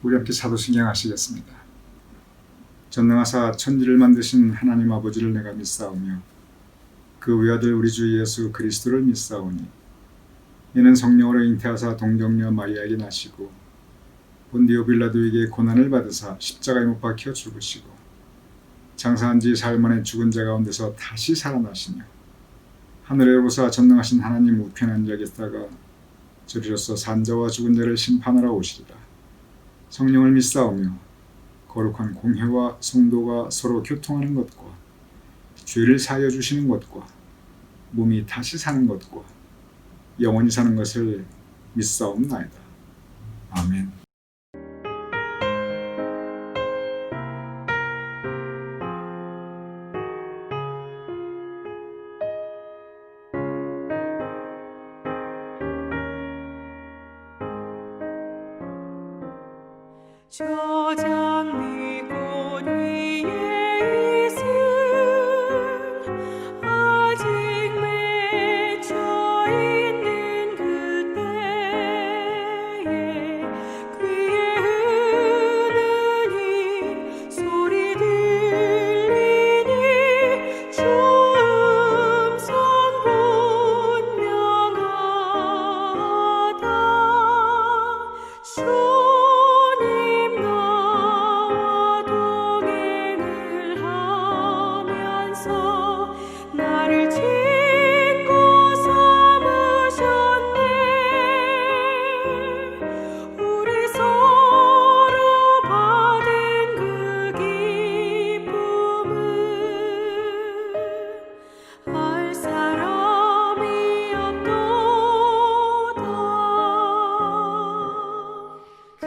우리 함께 사도신경 하시겠습니다. 전능하사 천지를 만드신 하나님 아버지를 내가 믿사오며 그 외아들 우리 주 예수 그리스도를 믿사오니 이는 성령으로 잉태하사 동정녀 마리아에게 나시고 본디오 빌라도에게 고난을 받으사 십자가에 못 박혀 죽으시고 장사한 지 사흘 만에 죽은 자 가운데서 다시 살아나시며 하늘에 오르사 전능하신 하나님 우편에 앉아 계시다가 저리로서 산자와 죽은 자를 심판하러 오시리라. 성령을 믿사오며 거룩한 공회와 성도가 서로 교통하는 것과 죄를 사하여 주시는 것과 몸이 다시 사는 것과 영원히 사는 것을 믿사옵나이다. 아멘. 저 장미꽃 위에 있음 아직 맺혀 있는 그때에 귀에 흐르는 소리 들리니 주 음성 분명하다. 주님 나와 동행을 하면서 나를 친구 삼으셨네. 우리 서로 받은 그 기쁨은 알 사람이 없도다. 그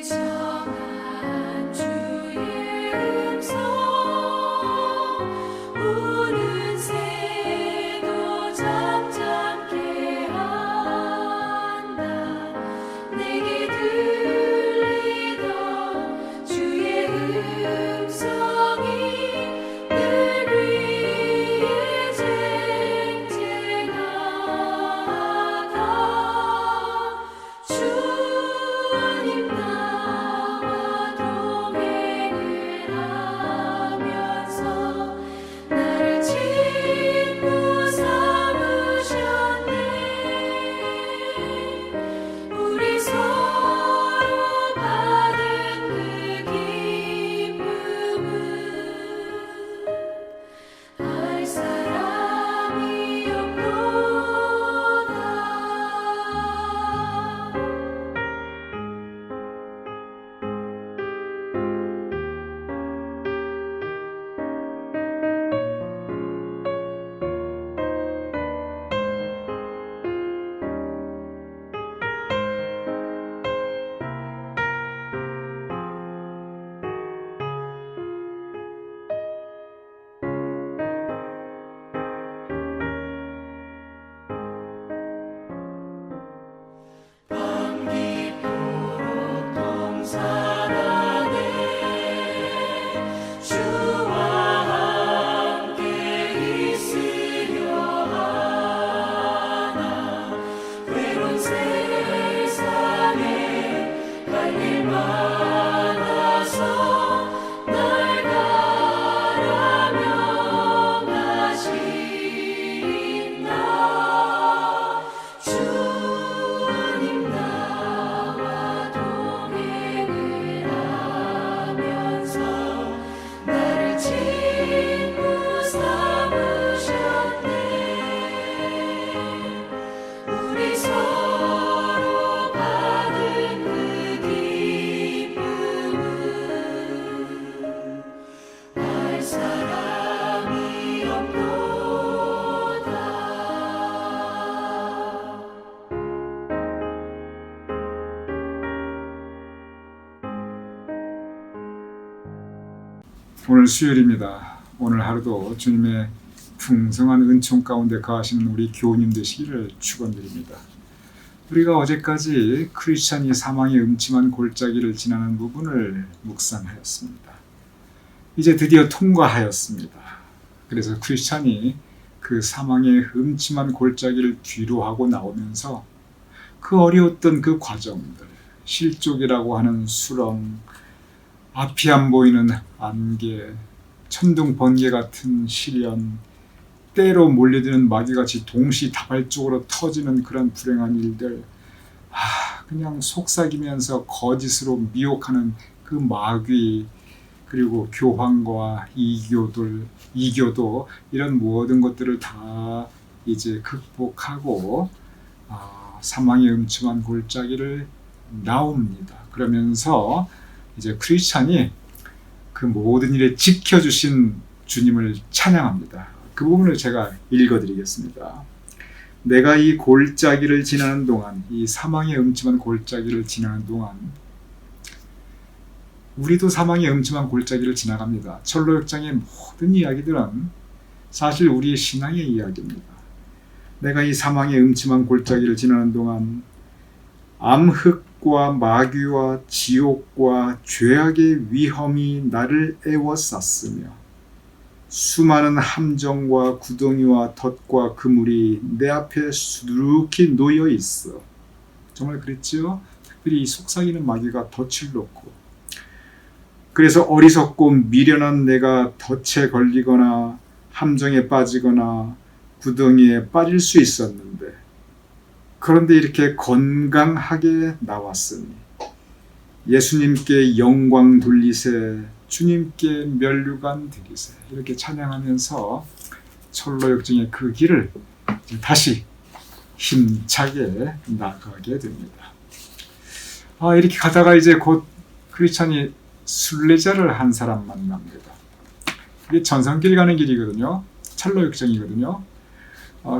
정한 주의 음성 우는 새도 잠잠케 한다. 내게 들리던 주의 음성이 늘 위에 쟁쟁하다. 주님 나와 동행을 하면서 나를 친구 삼으셨네. 우리 서로 받은 그 기쁨은 알 사람이 없도다. 밤 깊도록 동산 안에 주와 함께 있으려 하나. 외로운 세상에 갈 일 많아서 날 가라며 가신다. 주님 나와 동행을 하면서 나를 친구 삼으셨네. 우리 서로 받은 그 기쁨은 알 사람이 없도다. 오늘 수요일입니다. 오늘 하루도 주님의 풍성한 은총 가운데 거하시는 우리 교우님 되시기를 축원드립니다. 우리가 어제까지 크리스찬이 사망의 음침한 골짜기를 지나는 부분을 묵상하였습니다. 이제 드디어 통과하였습니다. 그래서 크리스찬이 그 사망의 음침한 골짜기를 뒤로하고 나오면서 그 어려웠던 그 과정들, 실족이라고 하는 수렁, 앞이 안 보이는 안개, 천둥 번개 같은 시련, 때로 몰려드는 마귀같이 동시다발적으로 터지는 그런 불행한 일들, 그냥 속삭이면서 거짓으로 미혹하는 그 마귀, 그리고 교황과 이교도 이런 모든 것들을 다 이제 극복하고 사망의 음침한 골짜기를 나옵니다. 그러면서 이제 크리스찬이 그 모든 일에 지켜주신 주님을 찬양합니다. 그 부분을 제가 읽어드리겠습니다. 내가 이 골짜기를 지나는 동안, 이 사망의 음침한 골짜기를 지나는 동안, 우리도 사망의 음침한 골짜기를 지나갑니다. 철로역장의 모든 이야기들은 사실 우리의 신앙의 이야기입니다. 내가 이 사망의 음침한 골짜기를 지나는 동안 암흑과 마귀와 지옥과 죄악의 위험이 나를 애워쌌으며 수많은 함정과 구덩이와 덫과 그물이 내 앞에 수두룩히 놓여 있어. 정말 그랬지요? 특별히 이 속삭이는 마귀가 덫을 놓고, 그래서 어리석고 미련한 내가 덫에 걸리거나 함정에 빠지거나 구덩이에 빠질 수 있었는데, 그런데 이렇게 건강하게 나왔으니 예수님께 영광 돌리세, 주님께 면류관 드리세, 이렇게 찬양하면서 철로역정의 그 길을 다시 힘차게 나가게 됩니다. 이렇게 가다가 이제 곧 크리스찬이 순례자를 한 사람 만납니다. 이게 전성길 가는 길이거든요. 철로역정이거든요.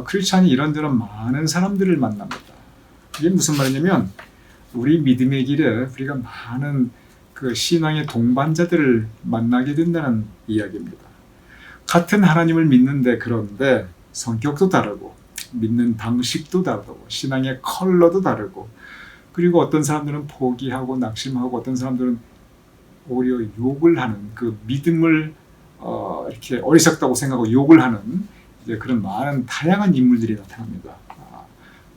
크리스찬이 이런저런 많은 사람들을 만납니다. 이게 무슨 말이냐면, 우리 믿음의 길에 우리가 많은 그 신앙의 동반자들을 만나게 된다는 이야기입니다. 같은 하나님을 믿는데, 그런데 성격도 다르고 믿는 방식도 다르고 신앙의 컬러도 다르고, 그리고 어떤 사람들은 포기하고 낙심하고 어떤 사람들은 오히려 욕을 하는, 그 믿음을 이렇게 어리석다고 생각하고 욕을 하는 이제 그런 많은 다양한 인물들이 나타납니다.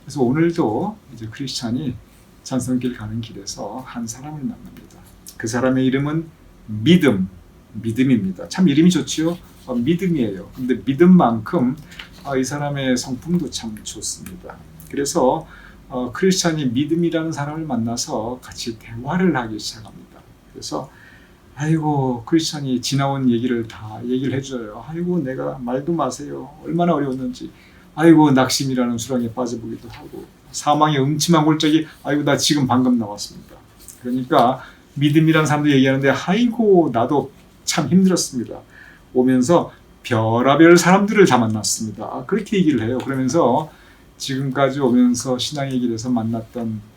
그래서 오늘도 이제 크리스찬이 전성길 가는 길에서 한 사람을 만납니다. 그 사람의 이름은 믿음입니다. 참 이름이 좋지요? 믿음이에요. 근데 믿음만큼 이 사람의 성품도 참 좋습니다. 그래서 크리스찬이 믿음이라는 사람을 만나서 같이 대화를 하기 시작합니다. 그래서 크리스찬이 지나온 얘기를 다 얘기를 해줘요. 내가 말도 마세요. 얼마나 어려웠는지. 낙심이라는 수렁에 빠져보기도 하고, 사망의 음침한 골짜기, 나 지금 방금 나왔습니다. 그러니까 믿음이라는 사람도 얘기하는데, 나도 참 힘들었습니다. 오면서 별의별 사람들을 다 만났습니다. 그렇게 얘기를 해요. 그러면서 지금까지 오면서 신앙의 길에서 만났던,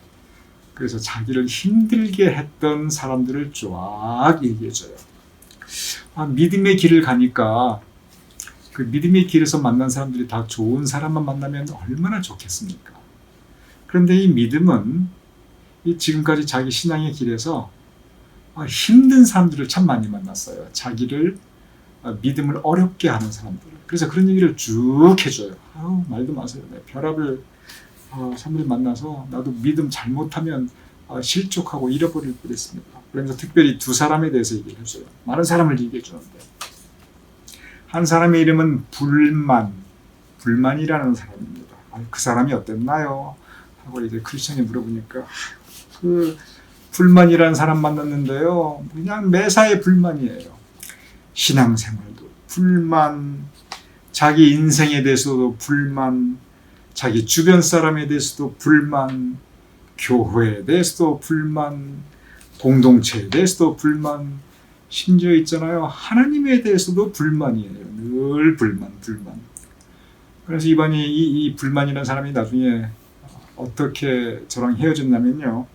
그래서 자기를 힘들게 했던 사람들을 쫙 얘기해줘요. 믿음의 길을 가니까 그 믿음의 길에서 만난 사람들이 다 좋은 사람만 만나면 얼마나 좋겠습니까? 그런데 이 믿음은 지금까지 자기 신앙의 길에서 힘든 사람들을 참 많이 만났어요. 자기를 믿음을 어렵게 하는 사람들. 그래서 그런 얘기를 쭉 해줘요. 말도 마세요. 별의별 사람들 만나서 나도 믿음 잘못하면 실족하고 잃어버릴 뻔했습니다. 그러면서 특별히 두 사람에 대해서 얘기를 해줘요. 많은 사람을 얘기해 주는데, 한 사람의 이름은 불만이라는 사람입니다. 그 사람이 어땠나요? 하고 이제 크리스천이 물어보니까, 그 불만이라는 사람 만났는데요, 그냥 매사에 불만이에요. 신앙생활도 불만, 자기 인생에 대해서도 불만, 자기 주변 사람에 대해서도 불만, 교회에 대해서도 불만, 공동체에 대해서도 불만, 심지어 있잖아요, 하나님에 대해서도 불만이에요. 늘 불만. 그래서 이번에 이 불만이라는 사람이 나중에 어떻게 저랑 헤어졌냐면요,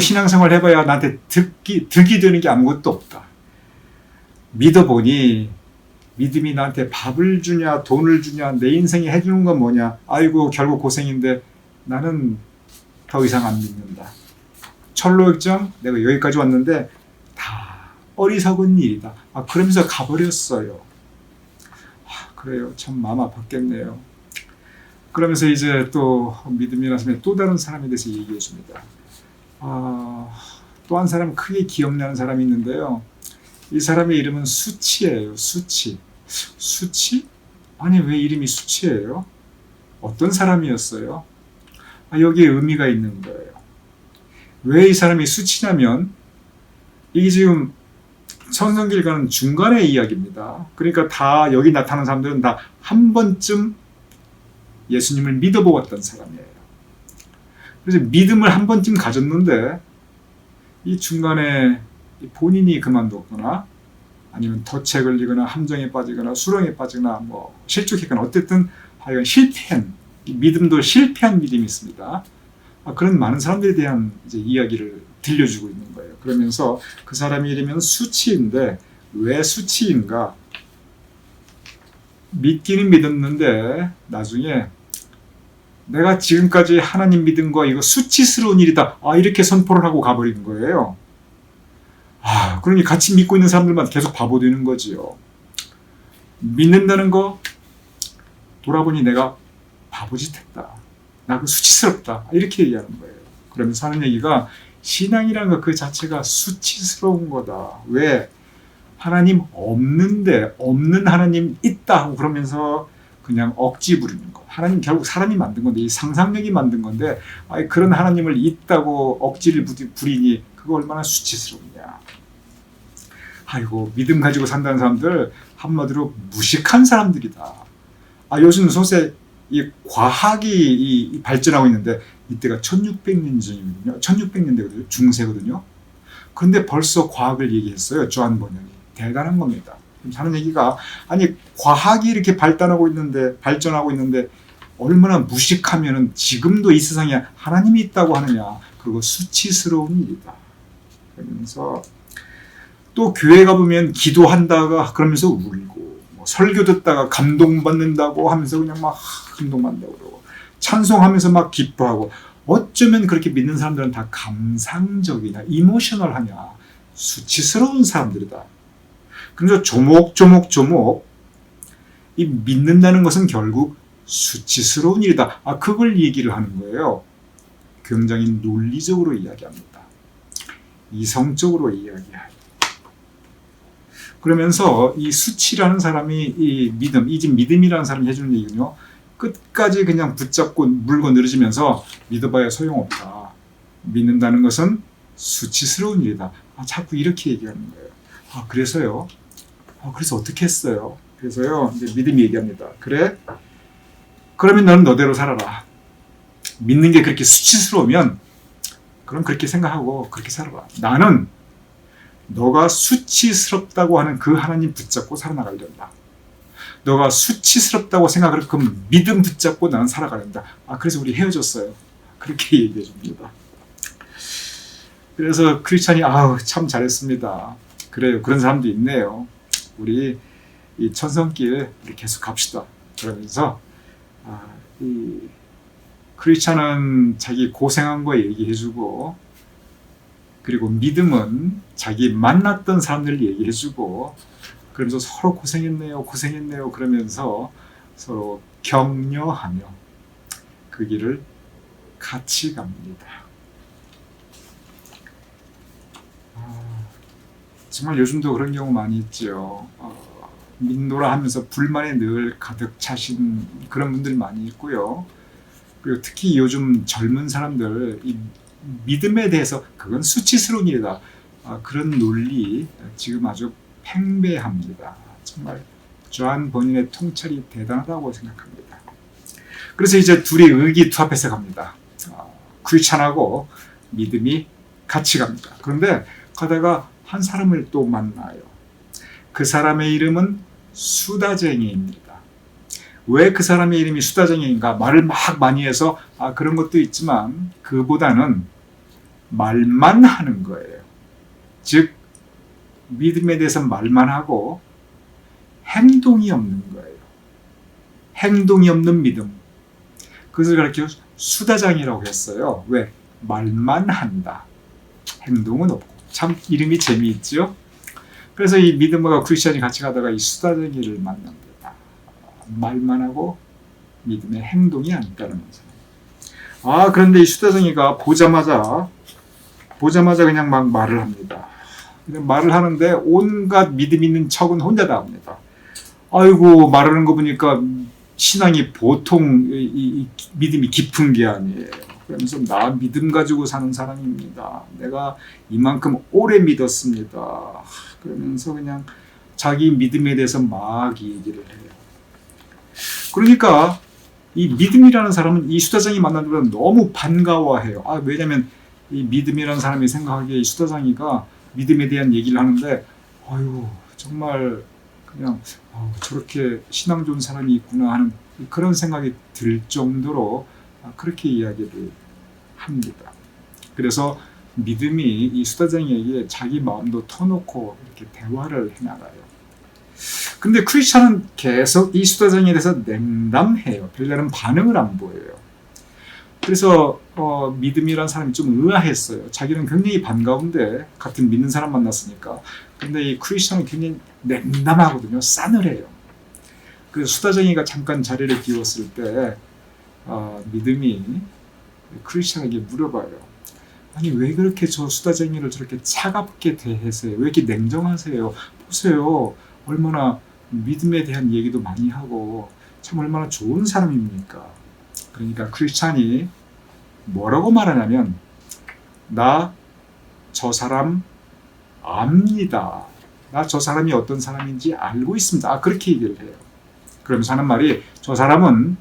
신앙생활 해봐야 나한테 득이 되는 게 아무것도 없다. 믿어보니 믿음이 나한테 밥을 주냐 돈을 주냐 내 인생에 해주는 건 뭐냐, 결국 고생인데 나는 더 이상 안 믿는다. 철로역정 내가 여기까지 왔는데 다 어리석은 일이다. 그러면서 가버렸어요. 그래요, 참 마음 아팠겠네요. 그러면서 이제 또 믿음이라는 또 다른 사람에 대해서 얘기해 줍니다. 또 한 사람 크게 기억나는 사람이 있는데요. 이 사람의 이름은 수치예요. 수치. 수치? 아니 왜 이름이 수치예요? 어떤 사람이었어요? 여기에 의미가 있는 거예요. 왜 이 사람이 수치냐면 이게 지금 천성길 가는 중간의 이야기입니다. 그러니까 다 여기 나타나는 사람들은 다 한 번쯤 예수님을 믿어보았던 사람이에요. 그래서 믿음을 한 번쯤 가졌는데 이 중간에 본인이 그만뒀거나 아니면 덫에 걸리거나 함정에 빠지거나 수렁에 빠지거나 뭐 실족했거나 어쨌든 하여간 실패한 믿음도 실패한 믿음이 있습니다. 그런 많은 사람들에 대한 이제 이야기를 들려주고 있는 거예요. 그러면서 그 사람이 이름은 수치인데 왜 수치인가? 믿기는 믿었는데 나중에 내가 지금까지 하나님 믿은 거 이거 수치스러운 일이다. 이렇게 선포를 하고 가버린 거예요. 그러니 같이 믿고 있는 사람들만 계속 바보 되는 거지요. 믿는다는 거 돌아보니 내가 바보짓 했다. 나 그거 수치스럽다. 이렇게 얘기하는 거예요. 그러면서 하는 얘기가 신앙이라는 거 그 자체가 수치스러운 거다. 왜? 하나님 없는데 없는 하나님 있다 하고 그러면서 그냥 억지 부리는 거. 하나님 결국 사람이 만든 건데 이 상상력이 만든 건데 그런 하나님을 있다고 억지를 부리니 그거 얼마나 수치스럽냐. 믿음 가지고 산다는 사람들 한마디로 무식한 사람들이다. 요즘 소세 이 과학이 발전하고 있는데 이때가 1600년 전이거든요. 1600년대거든요. 중세거든요. 그런데 벌써 과학을 얘기했어요. 조한 번역이. 대단한 겁니다. 하는 얘기가 과학이 이렇게 발전하고 있는데 얼마나 무식하면은 지금도 이 세상에 하나님이 있다고 하느냐. 그리고 수치스러운 일이다. 그러면서 또 교회 가보면 기도한다가 그러면서 울고 설교 듣다가 감동받는다고 하면서 그냥 막 감동받는다고 그러고 찬송하면서 막 기뻐하고 어쩌면 그렇게 믿는 사람들은 다 감상적이냐 이모셔널하냐 수치스러운 사람들이다. 그래서 조목조목 이 믿는다는 것은 결국 수치스러운 일이다. 그걸 얘기를 하는 거예요. 굉장히 논리적으로 이야기합니다. 이성적으로 이야기해요. 그러면서 이 수치라는 사람이 이 믿음이라는 사람이 해주는 얘기는요. 끝까지 그냥 붙잡고 물고 늘어지면서 믿어봐야 소용없다. 믿는다는 것은 수치스러운 일이다. 자꾸 이렇게 얘기하는 거예요. 그래서요. 그래서 어떻게 했어요? 그래서요. 이제 믿음이 얘기합니다. 그래? 그러면 너는 너대로 살아라. 믿는 게 그렇게 수치스러우면 그럼 그렇게 생각하고 그렇게 살아라. 나는 너가 수치스럽다고 하는 그 하나님 붙잡고 살아나가려다. 너가 수치스럽다고 생각을 그 믿음 붙잡고 나는 살아가려다. 그래서 우리 헤어졌어요. 그렇게 얘기해 줍니다. 그래서 크리스찬이 참 잘했습니다. 그래요. 그런 사람도 있네요. 우리 이 천성길 우리 계속 갑시다. 그러면서 이 크리스찬은 자기 고생한 거 얘기해주고 그리고 믿음은 자기 만났던 사람들 얘기해주고 그러면서 서로 고생했네요 그러면서 서로 격려하며 그 길을 같이 갑니다. 정말 요즘도 그런 경우 많이 있죠. 믿노라 하면서 불만이 늘 가득 차신 그런 분들이 많이 있고요. 그리고 특히 요즘 젊은 사람들 이 믿음에 대해서 그건 수치스러운 일이다. 그런 논리 지금 아주 팽배합니다. 정말 조한 본인의 통찰이 대단하다고 생각합니다. 그래서 이제 둘이 의기투합해서 갑니다. 크리스찬하고 믿음이 같이 갑니다. 그런데 가다가 한 사람을 또 만나요. 그 사람의 이름은 수다쟁이입니다. 왜 그 사람의 이름이 수다쟁이인가? 말을 막 많이 해서 그런 것도 있지만 그보다는 말만 하는 거예요. 즉 믿음에 대해서 말만 하고 행동이 없는 거예요. 행동이 없는 믿음. 그것을 가르쳐 수다쟁이라고 했어요. 왜? 말만 한다. 행동은 없고. 참 이름이 재미있죠? 그래서 이 믿음과 크리스찬이 같이 가다가 이 수다쟁이를 만납니다. 말만 하고 믿음의 행동이 안 따르면서. 그런데 이 수다쟁이가 보자마자 보자마자 그냥 막 말을 합니다. 그냥 말을 하는데 온갖 믿음 있는 척은 혼자 다 합니다. 아이고, 말하는 거 보니까 신앙이 보통 이 믿음이 깊은 게 아니에요. 그러면서 나 믿음 가지고 사는 사람입니다. 내가 이만큼 오래 믿었습니다. 그러면서 그냥 자기 믿음에 대해서 막 얘기를 해요. 그러니까 이 믿음이라는 사람은 이 수다쟁이 만나면 너무 반가워해요. 왜냐면 이 믿음이라는 사람이 생각하기에 이 수다쟁이가 믿음에 대한 얘기를 하는데, 아유, 정말 그냥 저렇게 신앙 좋은 사람이 있구나 하는 그런 생각이 들 정도로 그렇게 이야기를 합니다. 그래서 믿음이 이 수다쟁이에게 자기 마음도 터놓고 이렇게 대화를 해나가요. 근데 크리스찬은 계속 이 수다쟁이에 대해서 냉담해요. 별다른 반응을 안 보여요. 그래서 믿음이란 사람이 좀 의아했어요. 자기는 굉장히 반가운데 같은 믿는 사람 만났으니까. 근데 이 크리스찬은 굉장히 냉담하거든요. 싸늘해요. 그래서 수다쟁이가 잠깐 자리를 비웠을 때 믿음이 크리스찬에게 물어봐요. 아니, 왜 그렇게 저 수다쟁이를 저렇게 차갑게 대하세요? 왜 이렇게 냉정하세요? 보세요. 얼마나 믿음에 대한 얘기도 많이 하고 참 얼마나 좋은 사람입니까? 그러니까 크리스찬이 뭐라고 말하냐면, 나 저 사람 압니다. 나 저 사람이 어떤 사람인지 알고 있습니다. 그렇게 얘기를 해요. 그러면서 하는 말이, 저 사람은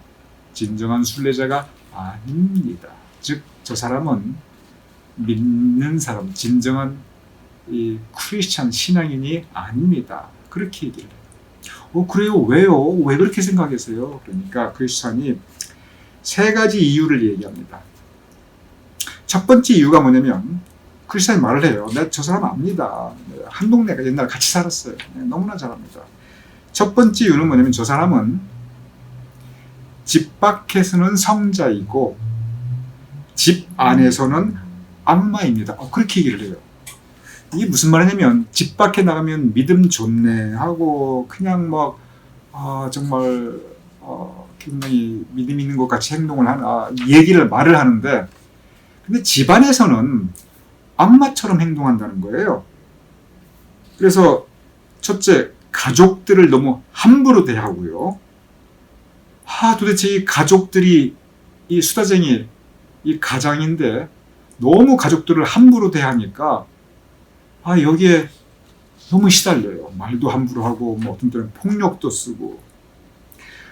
진정한 순례자가 아닙니다. 즉, 저 사람은 믿는 사람, 진정한 이 크리스찬 신앙인이 아닙니다. 그렇게 얘기를 해요. 그래요? 왜요? 왜 그렇게 생각하세요? 그러니까 크리스찬이 세 가지 이유를 얘기합니다. 첫 번째 이유가 뭐냐면, 크리스찬이 말을 해요. 내가 저 사람 압니다. 한 동네가 옛날에 같이 살았어요. 너무나 잘 압니다. 첫 번째 이유는 뭐냐면, 저 사람은 집 밖에서는 성자이고 집 안에서는 악마입니다. 그렇게 얘기를 해요. 이게 무슨 말이냐면, 집 밖에 나가면 믿음 좋네 하고 그냥 막 정말 굉장히 믿음 있는 것 같이 행동을 말을 하는데, 근데 집 안에서는 악마처럼 행동한다는 거예요. 그래서 첫째, 가족들을 너무 함부로 대하고요. 도대체 이 가족들이 이 수다쟁이 이 가장인데 너무 가족들을 함부로 대하니까 여기에 너무 시달려요. 말도 함부로 하고 어떤 때는 폭력도 쓰고.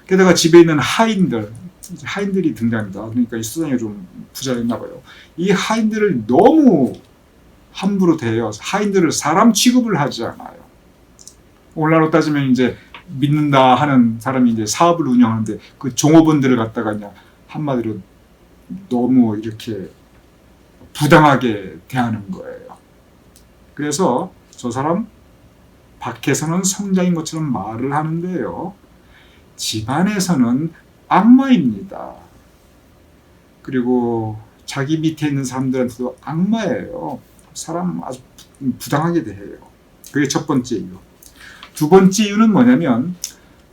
게다가 집에 있는 하인들이 등장합니다. 그러니까 이 수다쟁이가 좀 부자였나 봐요. 이 하인들을 너무 함부로 대해요. 하인들을 사람 취급을 하지 않아요. 오늘날로 따지면 이제 믿는다 하는 사람이 이제 사업을 운영하는데 그 종업원들을 갖다가 그냥 한마디로 너무 이렇게 부당하게 대하는 거예요. 그래서 저 사람 밖에서는 성자인 것처럼 말을 하는데요, 집안에서는 악마입니다. 그리고 자기 밑에 있는 사람들한테도 악마예요. 사람 아주 부당하게 대해요. 그게 첫 번째 이유. 두 번째 이유는 뭐냐면,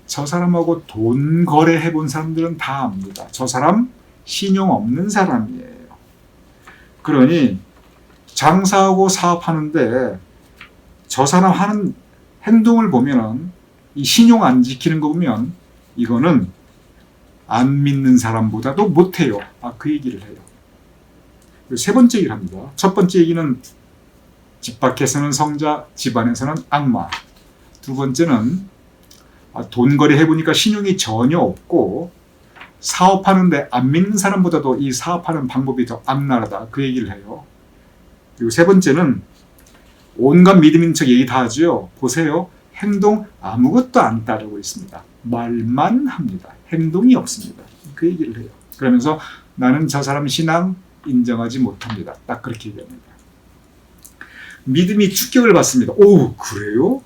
저 사람하고 돈 거래해 본 사람들은 다 압니다. 저 사람 신용 없는 사람이에요. 그러니 장사하고 사업하는데 저 사람 하는 행동을 보면은, 이 신용 안 지키는 거 보면 이거는 안 믿는 사람보다도 못해요. 그 얘기를 해요. 세 번째 얘기를 합니다. 첫 번째 얘기는 집 밖에서는 성자, 집 안에서는 악마. 두 번째는 돈 거래 해보니까 신용이 전혀 없고 사업하는데 안 믿는 사람보다도 이 사업하는 방법이 더 악랄하다. 그 얘기를 해요. 그리고 세 번째는 온갖 믿음 있는 척 얘기 다 하죠. 보세요. 행동 아무것도 안 따르고 있습니다. 말만 합니다. 행동이 없습니다. 그 얘기를 해요. 그러면서 나는 저 사람 신앙 인정하지 못합니다. 딱 그렇게 얘기합니다. 믿음이 충격을 받습니다. 오, 그래요?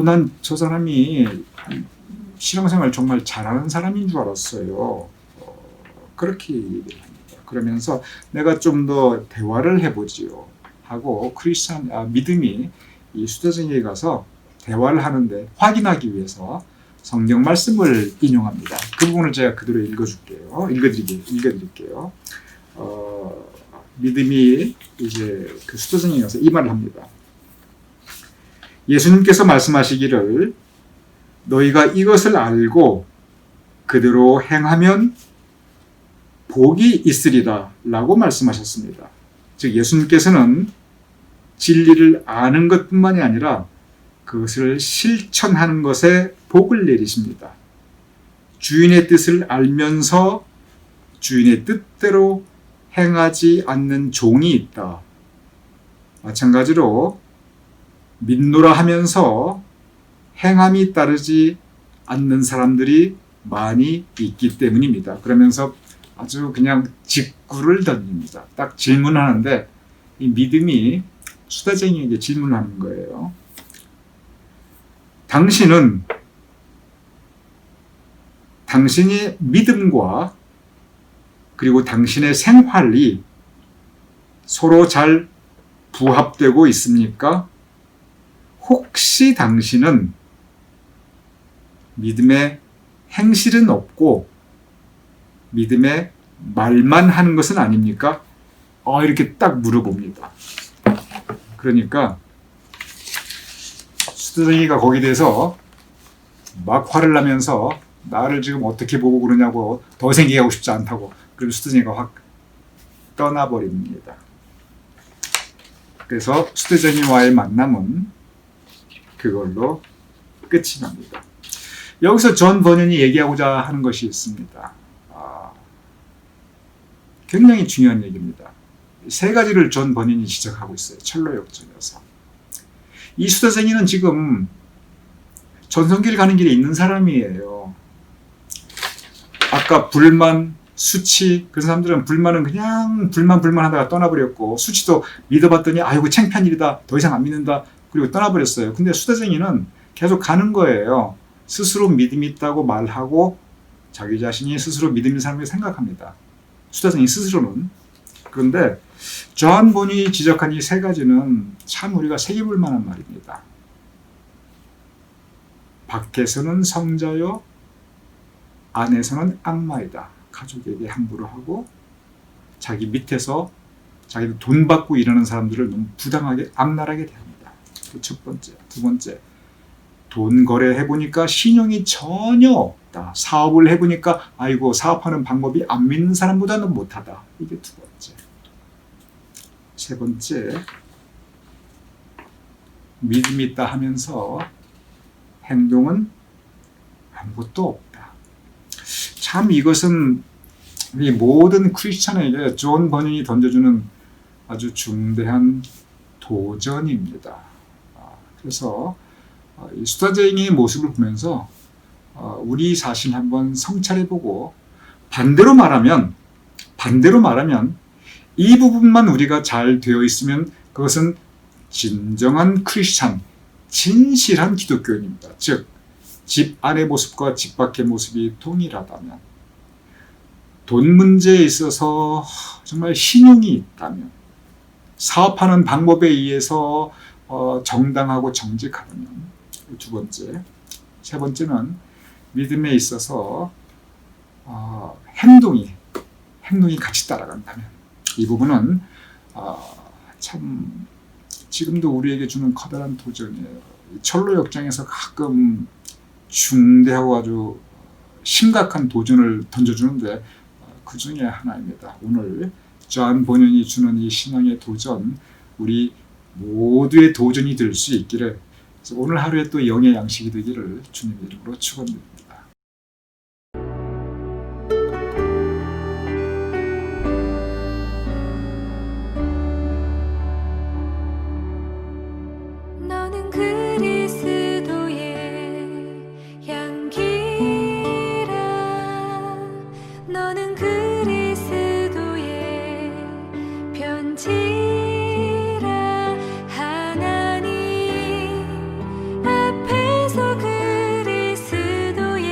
난 저 사람이 신앙생활 정말 잘하는 사람인 줄 알았어요. 그렇게 얘기를 합니다. 그러면서 내가 좀 더 대화를 해보지요 하고 믿음이 이 수다쟁이에 가서 대화를 하는데 확인하기 위해서 성경 말씀을 인용합니다. 그 부분을 제가 그대로 읽어드릴게요. 믿음이 이제 그 수도승에 가서 이 말을 합니다. 예수님께서 말씀하시기를 너희가 이것을 알고 그대로 행하면 복이 있으리다 라고 말씀하셨습니다. 즉 예수님께서는 진리를 아는 것뿐만이 아니라 그것을 실천하는 것에 복을 내리십니다. 주인의 뜻을 알면서 주인의 뜻대로 행하지 않는 종이 있다. 마찬가지로 믿노라 하면서 행함이 따르지 않는 사람들이 많이 있기 때문입니다. 그러면서 아주 그냥 직구를 던집니다. 딱 질문하는데 이 믿음이 수다쟁이에게 질문하는 거예요. 당신은 당신의 믿음과 그리고 당신의 생활이 서로 잘 부합되고 있습니까? 혹시 당신은 믿음의 행실은 없고 믿음의 말만 하는 것은 아닙니까? 이렇게 딱 물어봅니다. 그러니까 수다쟁이가 거기에 대해서 막 화를 나면서 나를 지금 어떻게 보고 그러냐고 더 이상 얘기하고 싶지 않다고 그리고 수다쟁이가 확 떠나버립니다. 그래서 수다쟁이와의 만남은 그걸로 끝이 납니다. 여기서 존 버년이 얘기하고자 하는 것이 있습니다. 굉장히 중요한 얘기입니다. 세 가지를 존 버년이 지적하고 있어요. 철로 역전에서. 이 수다쟁이는 지금 전성길 가는 길에 있는 사람이에요. 아까 불만, 수치, 그 사람들은 불만은 그냥 불만 하다가 떠나버렸고 수치도 믿어봤더니 아이고 창피한 일이다. 더 이상 안 믿는다. 그리고 떠나버렸어요. 근데 수다쟁이는 계속 가는 거예요. 스스로 믿음이 있다고 말하고 자기 자신이 스스로 믿음 있는 사람이라고 생각합니다. 수다쟁이 스스로는. 그런데 존 본이 지적한 이 세 가지는 참 우리가 새겨볼 만한 말입니다. 밖에서는 성자요 안에서는 악마이다. 가족에게 함부로 하고 자기 밑에서 자기도 돈 받고 일하는 사람들을 너무 부당하게 악랄하게 대합니다. 그 첫 번째. 두 번째, 돈 거래해보니까 신용이 전혀 없다. 사업을 해보니까 아이고 사업하는 방법이 안 믿는 사람보다는 못하다. 이게 두 번째. 세 번째, 믿음이 있다 하면서 행동은 아무것도 없다. 참 이것은 이 모든 크리스찬에게 존 버닝이 던져주는 아주 중대한 도전입니다. 그래서 이 수다쟁이의 모습을 보면서 우리 자신 한번 성찰해보고 반대로 말하면 이 부분만 우리가 잘 되어 있으면 그것은 진정한 크리스찬, 진실한 기독교인입니다. 즉, 집 안의 모습과 집 밖의 모습이 동일하다면, 돈 문제에 있어서 정말 신용이 있다면, 사업하는 방법에 의해서 정당하고 정직하다면, 두 번째. 세 번째는 믿음에 있어서 행동이 같이 따라간다면, 이 부분은 참 지금도 우리에게 주는 커다란 도전이에요. 철로 역장에서 가끔 중대하고 아주 심각한 도전을 던져주는데 그 중에 하나입니다. 오늘 존 버년이 주는 이 신앙의 도전, 우리 모두의 도전이 될 수 있기를, 오늘 하루에 또 영의 양식이 되기를 주님의 이름으로 축원드립니다. 너는 그리스도의 향기라. 너는 그리스도의 편지라. 하나님 앞에서 그리스도의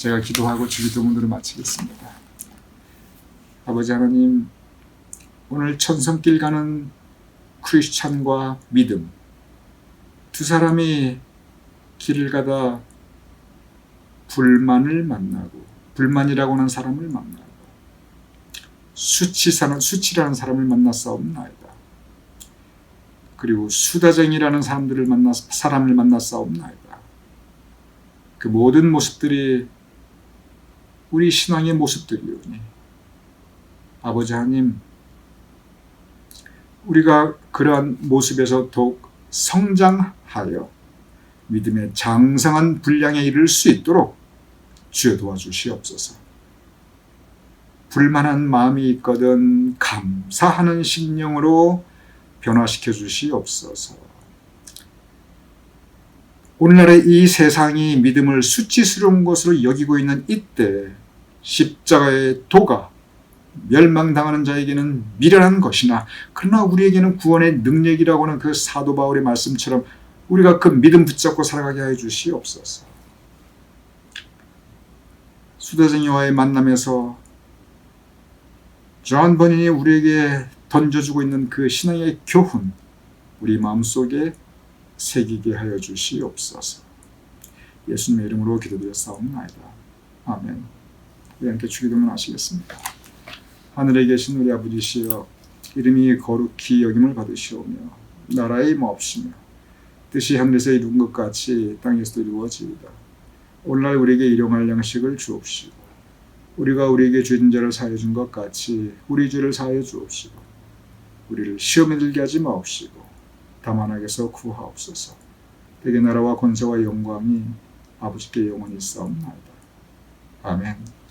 제가 기도하고 주기도문으로 마치겠습니다. 아버지 하나님, 오늘 천성길 가는 크리스찬과 믿음, 두 사람이 길을 가다 불만을 만나고, 불만이라고 하는 사람을 만나고, 수치라는 사람을 만났사옵나이다. 그리고 수다쟁이라는 사람을 만났사옵나이다. 그 모든 모습들이 우리 신앙의 모습들이오니, 아버지 하나님, 우리가 그러한 모습에서 더욱 성장하여 믿음의 장성한 분량에 이를 수 있도록 주여 도와주시옵소서. 불만한 마음이 있거든 감사하는 심령으로 변화시켜 주시옵소서. 오늘날의 이 세상이 믿음을 수치스러운 것으로 여기고 있는 이때 십자가의 도가 멸망당하는 자에게는 미련한 것이나, 그러나 우리에게는 구원의 능력이라고 하는 그 사도 바울의 말씀처럼 우리가 그 믿음 붙잡고 살아가게 하여 주시옵소서. 수다쟁이와의 만남에서 존 버닌이 우리에게 던져주고 있는 그 신앙의 교훈, 우리 마음속에 새기게 하여 주시옵소서. 예수님의 이름으로 기도드렸사옵나이다. 아멘. 우리 함께 주기도문 하시겠습니다. 하늘에 계신 우리 아버지시여, 이름이 거룩히 여김을 받으시오며 나라의 마옵시며 뜻이 하늘에서 이룬 것 같이 땅에서도 이루어지이다. 오늘날 우리에게 일용할 양식을 주옵시고, 우리가 우리에게 죄진 자를 사하여 준 것 같이 우리 죄를 사하여 주옵시고, 우리를 시험에 들게 하지 마옵시고 다만 악에서 구하옵소서. 대개 나라와 권세와 영광이 아버지께 영원히 있사옵나이다. 아멘.